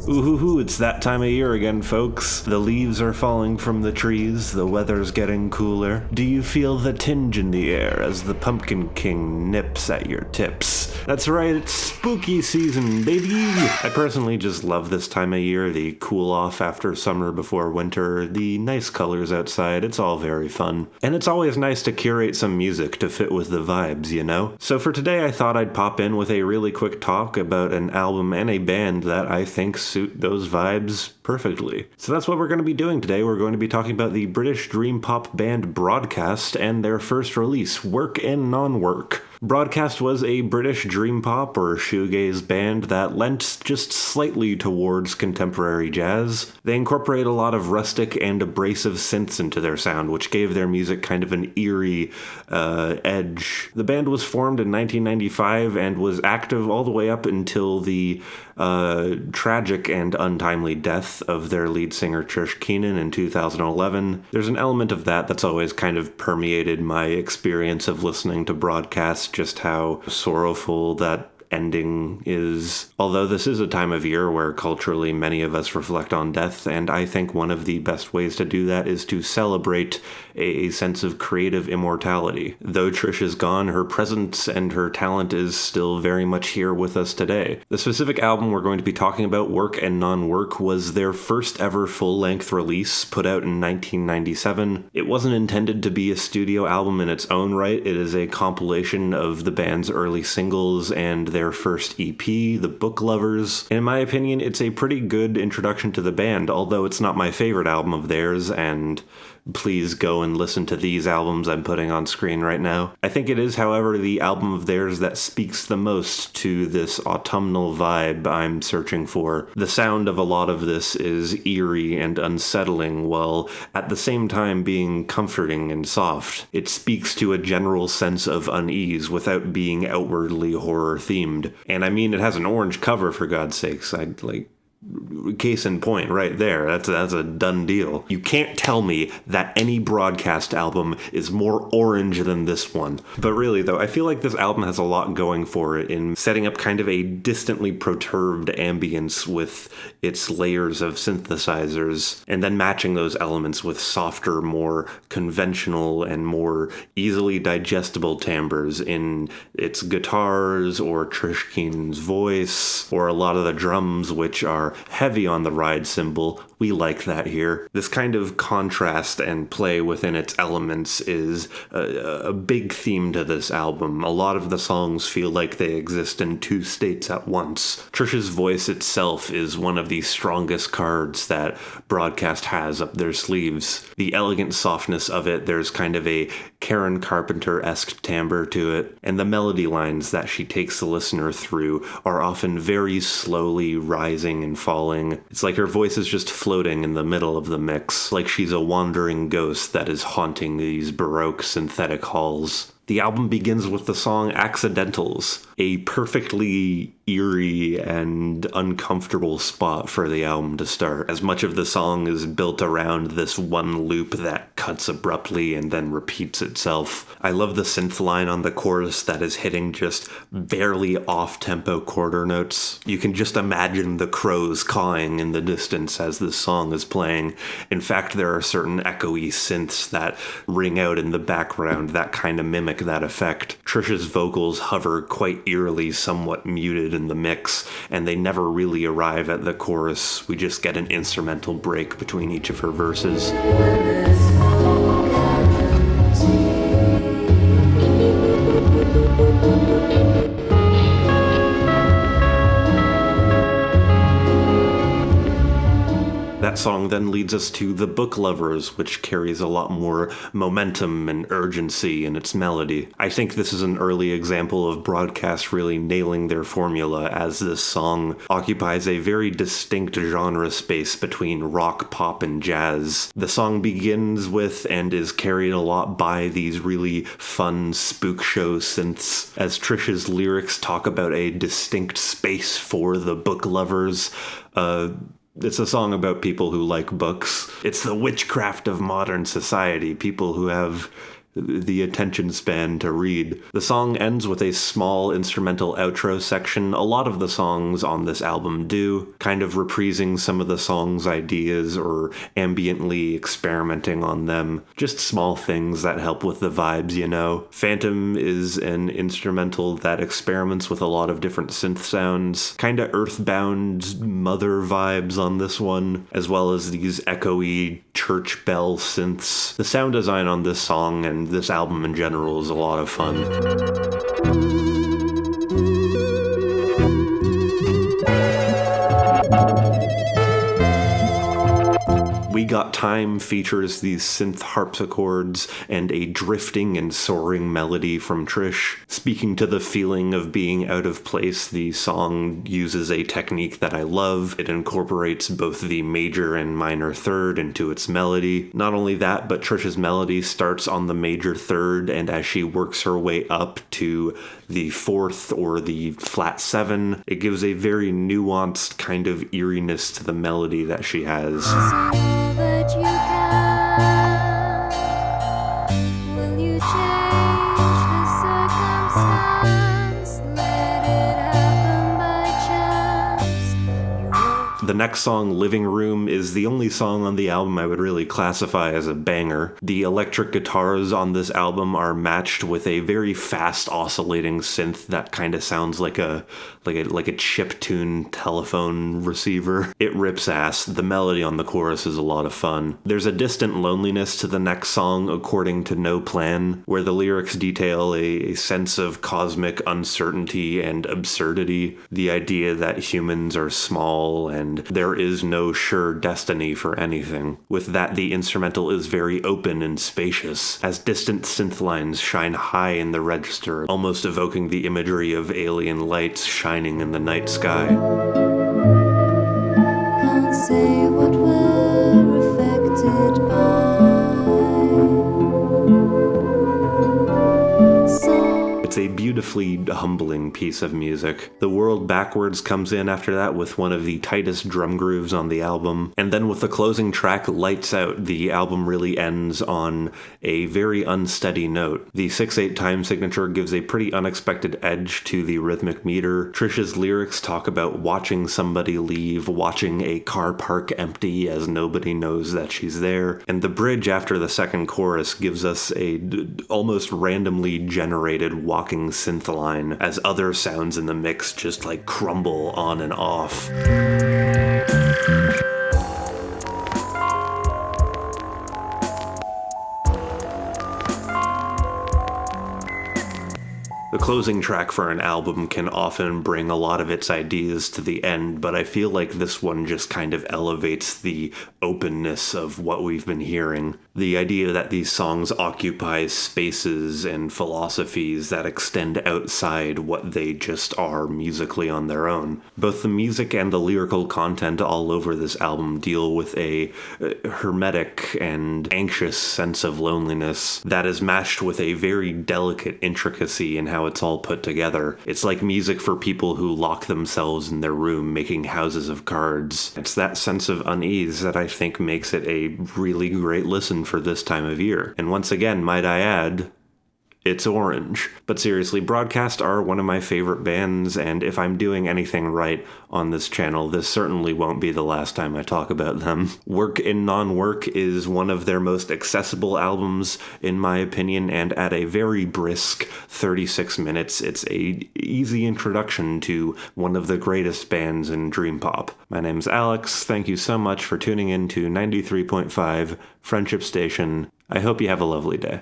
Ooh, it's that time of year again, folks. The leaves are falling from the trees, the weather's getting cooler. Do you feel the tinge in the air as the Pumpkin King nips at your tips? That's right, it's spooky season, baby! I personally just love this time of year, the cool off after summer before winter, the nice colors outside, it's all very fun. And it's always nice to curate some music to fit with the vibes, you know? So for today I thought I'd pop in with a really quick talk about an album and a band that I think suit those vibes perfectly. So that's what we're going to be doing today. We're going to be talking about the British dreampop band Broadcast and their first release, Work and Non-Work. Broadcast was a British dreampop or shoegaze band that lent just slightly towards contemporary jazz. They incorporate a lot of rustic and abrasive synths into their sound, which gave their music kind of an eerie edge. The band was formed in 1995 and was active all the way up until the tragic and untimely death of their lead singer Trish Keenan in 2011. There's an element of that that's always kind of permeated my experience of listening to Broadcast, just how sorrowful that ending is. Although this is a time of year where culturally many of us reflect on death, and I think one of the best ways to do that is to celebrate a sense of creative immortality. Though Trish is gone, her presence and her talent is still very much here with us today. The specific album we're going to be talking about, Work and Non-Work, was their first ever full-length release, put out in 1997. It wasn't intended to be a studio album in its own right. It is a compilation of the band's early singles and their first EP, The Book Lovers. And in my opinion, it's a pretty good introduction to the band, although it's not my favorite album of theirs, and please go and listen to these albums I'm putting on screen right now. I think it is, however, the album of theirs that speaks the most to this autumnal vibe I'm searching for. The sound of a lot of this is eerie and unsettling, while at the same time being comforting and soft. It speaks to a general sense of unease without being outwardly horror-themed. And I mean, it has an orange cover, for God's sakes. Case in point right there. That's a done deal. You can't tell me that any Broadcast album is more orange than this one. But really though, I feel like this album has a lot going for it in setting up kind of a distantly perturbed ambience with its layers of synthesizers, and then matching those elements with softer, more conventional and more easily digestible timbres in its guitars or Trish Keenan's voice or a lot of the drums, which are heavy on the ride cymbal. We like that here. This kind of contrast and play within its elements is a big theme to this album. A lot of the songs feel like they exist in two states at once. Trish's voice itself is one of the strongest cards that Broadcast has up their sleeves. The elegant softness of it, there's kind of a Karen Carpenter-esque timbre to it, and the melody lines that she takes the listener through are often very slowly rising and falling. It's like her voice is just floating in the middle of the mix, like she's a wandering ghost that is haunting these Baroque synthetic halls. The album begins with the song Accidentals, a perfectly eerie and uncomfortable spot for the album to start, as much of the song is built around this one loop that cuts abruptly and then repeats itself. I love the synth line on the chorus that is hitting just barely off-tempo quarter notes. You can just imagine the crows cawing in the distance as this song is playing. In fact, there are certain echoey synths that ring out in the background that kind of mimic that effect. Trish's vocals hover quite eerily, somewhat muted in the mix, and they never really arrive at the chorus. We just get an instrumental break between each of her verses. That song then leads us to The Book Lovers, which carries a lot more momentum and urgency in its melody. I think this is an early example of Broadcast really nailing their formula, as this song occupies a very distinct genre space between rock, pop, and jazz. The song begins with and is carried a lot by these really fun spook show synths, as Trish's lyrics talk about a distinct space for the book lovers. It's a song about people who like books. It's the witchcraft of modern society, people who have the attention span to read. The song ends with a small instrumental outro section. A lot of the songs on this album do, kind of reprising some of the song's ideas or ambiently experimenting on them. Just small things that help with the vibes, you know. Phantom is an instrumental that experiments with a lot of different synth sounds, kind of earthbound mother vibes on this one, as well as these echoey church bell synths. The sound design on this song and this album in general is a lot of fun. We Got Time features these synth harpsichords and a drifting and soaring melody from Trish. Speaking to the feeling of being out of place, the song uses a technique that I love. It incorporates both the major and minor third into its melody. Not only that, but Trish's melody starts on the major third, and as she works her way up to the fourth or the flat seven, it gives a very nuanced kind of eeriness to the melody that she has. That you can. Will you change the circumstance? Let it happen by chance. The next song, Living Room, is the only song on the album I would really classify as a banger. The electric guitars on this album are matched with a very fast oscillating synth that kind of sounds like a chiptune telephone receiver. It rips ass. The melody on the chorus is a lot of fun. There's a distant loneliness to the next song, According to No Plan, where the lyrics detail a sense of cosmic uncertainty and absurdity, the idea that humans are small and there is no sure destiny for anything. With that, the instrumental is very open and spacious, as distant synth lines shine high in the register, almost evoking the imagery of alien lights shining in the night sky. Can't say what we're affected by. It's a beautifully humbling piece of music. The World Backwards comes in after that with one of the tightest drum grooves on the album, and then with the closing track, Lights Out, the album really ends on a very unsteady note. The 6/8 time signature gives a pretty unexpected edge to the rhythmic meter. Trish's lyrics talk about watching somebody leave, watching a car park empty as nobody knows that she's there, and the bridge after the second chorus gives us a almost randomly generated walking synth line as other sounds in the mix just like crumble on and off. The closing track for an album can often bring a lot of its ideas to the end, but I feel like this one just kind of elevates the openness of what we've been hearing. The idea that these songs occupy spaces and philosophies that extend outside what they just are musically on their own. Both the music and the lyrical content all over this album deal with a hermetic and anxious sense of loneliness that is matched with a very delicate intricacy in how it's all put together. It's like music for people who lock themselves in their room making houses of cards. It's that sense of unease that I think makes it a really great listen for this time of year. And once again, might I add, it's orange. But seriously, Broadcast are one of my favorite bands, and if I'm doing anything right on this channel, this certainly won't be the last time I talk about them. Work in Non-Work is one of their most accessible albums, in my opinion, and at a very brisk 36 minutes, it's a easy introduction to one of the greatest bands in dreampop. My name's Alex. Thank you so much for tuning in to 93.5 Friendship Station. I hope you have a lovely day.